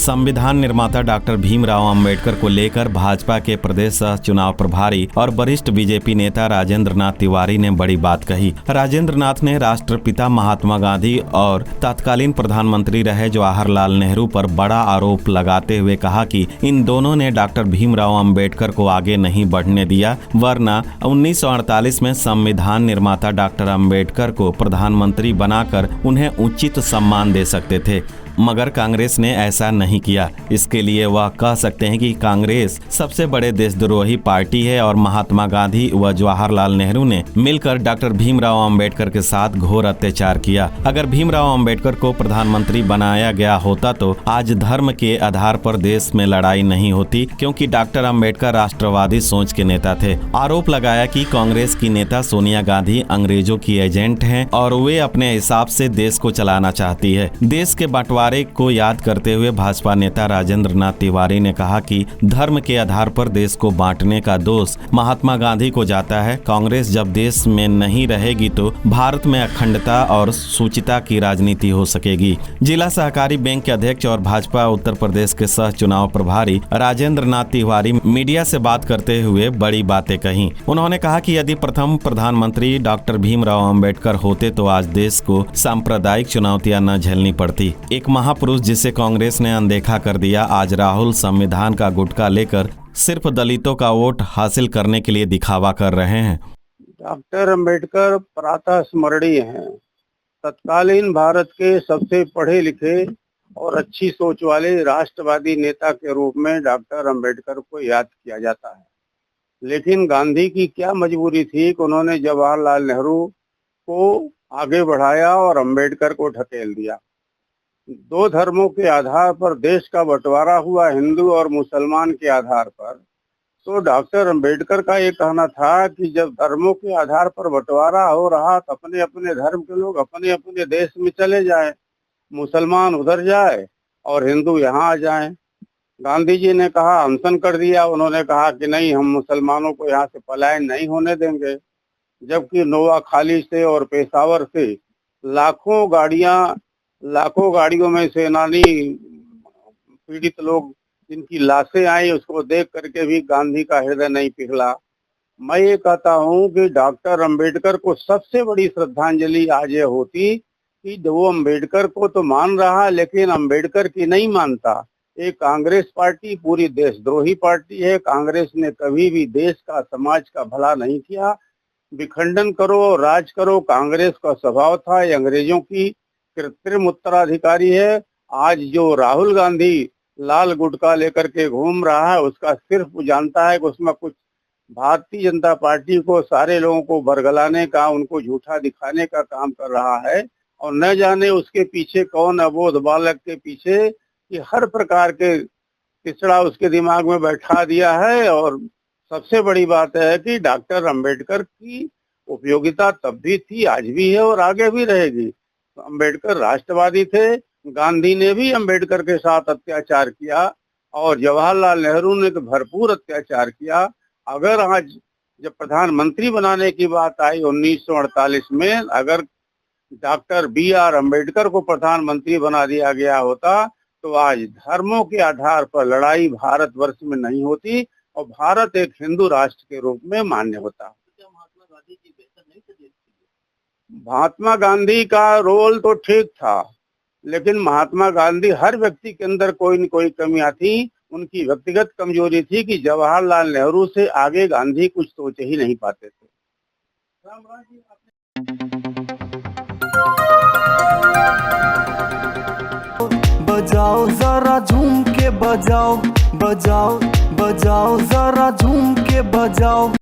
संविधान निर्माता डॉक्टर भीमराव अंबेडकर को लेकर भाजपा के प्रदेश सह चुनाव प्रभारी और वरिष्ठ बीजेपी नेता राजेंद्र नाथ तिवारी ने बड़ी बात कही। राजेंद्र नाथ ने राष्ट्रपिता महात्मा गांधी और तत्कालीन प्रधानमंत्री रहे जवाहरलाल नेहरू पर बड़ा आरोप लगाते हुए कहा कि इन दोनों ने डॉक्टर भीमराव अंबेडकर को आगे नहीं बढ़ने दिया, वरना 1948 में संविधान निर्माता डॉक्टर अंबेडकर को प्रधानमंत्री बनाकर उन्हें उचित सम्मान दे सकते थे, मगर कांग्रेस ने ऐसा नहीं किया। इसके लिए वह कह सकते हैं कि कांग्रेस सबसे बड़े देशद्रोही पार्टी है और महात्मा गांधी व जवाहरलाल नेहरू ने मिलकर डॉक्टर भीमराव अंबेडकर के साथ घोर अत्याचार किया। अगर भीमराव अंबेडकर को प्रधानमंत्री बनाया गया होता तो आज धर्म के आधार पर देश में लड़ाई नहीं होती, क्योंकि डॉक्टर अंबेडकर राष्ट्रवादी सोच के नेता थे। आरोप लगाया कि कांग्रेस की नेता सोनिया गांधी अंग्रेजों की एजेंट हैं और वे अपने हिसाब से देश को चलाना चाहती है। देश के बंटवारे को याद करते हुए भाजपा नेता राजेंद्र नाथ तिवारी ने कहा कि धर्म के आधार पर देश को बांटने का दोष महात्मा गांधी को जाता है। कांग्रेस जब देश में नहीं रहेगी तो भारत में अखंडता और सूचिता की राजनीति हो सकेगी। जिला सहकारी बैंक के अध्यक्ष और भाजपा उत्तर प्रदेश के सह चुनाव प्रभारी राजेंद्र नाथ तिवारी मीडिया से बात करते हुए बड़ी बातें कही। उन्होंने कहा कि यदि प्रथम प्रधानमंत्री डॉक्टर भीमराव अंबेडकर होते तो आज देश को सांप्रदायिक चुनौतियां न झेलनी पड़ती। एक महापुरुष जिसे कांग्रेस ने अनदेखा कर दिया, आज राहुल संविधान का गुटका लेकर सिर्फ दलितों का वोट हासिल करने के लिए दिखावा कर रहे हैं। डॉक्टर अंबेडकर प्रातः स्मरणीय हैं। तत्कालीन भारत के सबसे पढ़े लिखे और अच्छी सोच वाले राष्ट्रवादी नेता के रूप में डॉक्टर अंबेडकर को याद किया जाता है। लेकिन गांधी की क्या मजबूरी थी कि उन्होंने जवाहरलाल नेहरू को आगे बढ़ाया और अंबेडकर को ढकेल दिया। दो धर्मों के आधार पर देश का बंटवारा हुआ, हिंदू और मुसलमान के आधार पर। तो डॉक्टर अंबेडकर का ये कहना था कि जब धर्मों के आधार पर बंटवारा हो रहा तो अपने अपने धर्म के लोग अपने अपने देश में चले जाएं, मुसलमान उधर जाए और हिंदू यहाँ आ जाएं। गांधी जी ने कहा, अनशन कर दिया। उन्होंने कहा कि नहीं, हम मुसलमानों को यहाँ से पलायन नहीं होने देंगे। जबकि नोआखाली से और पेशावर से लाखों गाड़ियों में सेनानी पीड़ित लोग जिनकी लाशें आई, उसको देख करके भी गांधी का हृदय नहीं पिघला। मैं ये कहता हूँ कि डॉक्टर अंबेडकर को सबसे बड़ी श्रद्धांजलि आज ये होती कि वो अंबेडकर को तो मान रहा लेकिन अंबेडकर की नहीं मानता। एक कांग्रेस पार्टी पूरी देशद्रोही पार्टी है। कांग्रेस ने कभी भी देश का, समाज का भला नहीं किया। विखंडन करो, राज करो, कांग्रेस का स्वभाव था। ये अंग्रेजों की कृत्रिम उत्तराधिकारी है। आज जो राहुल गांधी लाल गुटखा लेकर के घूम रहा है, उसका सिर्फ जानता है कि उसमें कुछ भारतीय जनता पार्टी को, सारे लोगों को बरगलाने का, उनको झूठा दिखाने का काम कर रहा है। और न जाने उसके पीछे कौन अबोध बालक के पीछे कि हर प्रकार के पिछड़ा उसके दिमाग में बैठा दिया है। और सबसे बड़ी बात है कि डॉक्टर अंबेडकर की उपयोगिता तब भी थी, आज भी है और आगे भी रहेगी। अंबेडकर राष्ट्रवादी थे। गांधी ने भी अंबेडकर के साथ अत्याचार किया और जवाहरलाल नेहरू ने तो भरपूर अत्याचार किया। अगर आज जब प्रधानमंत्री बनाने की बात आई 1948 में, अगर डॉक्टर BR अम्बेडकर को प्रधानमंत्री बना दिया गया होता तो आज धर्मों के आधार पर लड़ाई भारतवर्ष में नहीं होती और भारत एक हिंदू राष्ट्र के रूप में मान्य होता। महात्मा गांधी का रोल तो ठीक था, लेकिन महात्मा गांधी, हर व्यक्ति के अंदर कोई न कोई कमियां थी। उनकी व्यक्तिगत कमजोरी थी कि जवाहरलाल नेहरू से आगे गांधी कुछ सोच ही नहीं पाते थे। बजाओ जरा झूम के बजाओ, बजाओ बजाओ जरा झूम के बजाओ।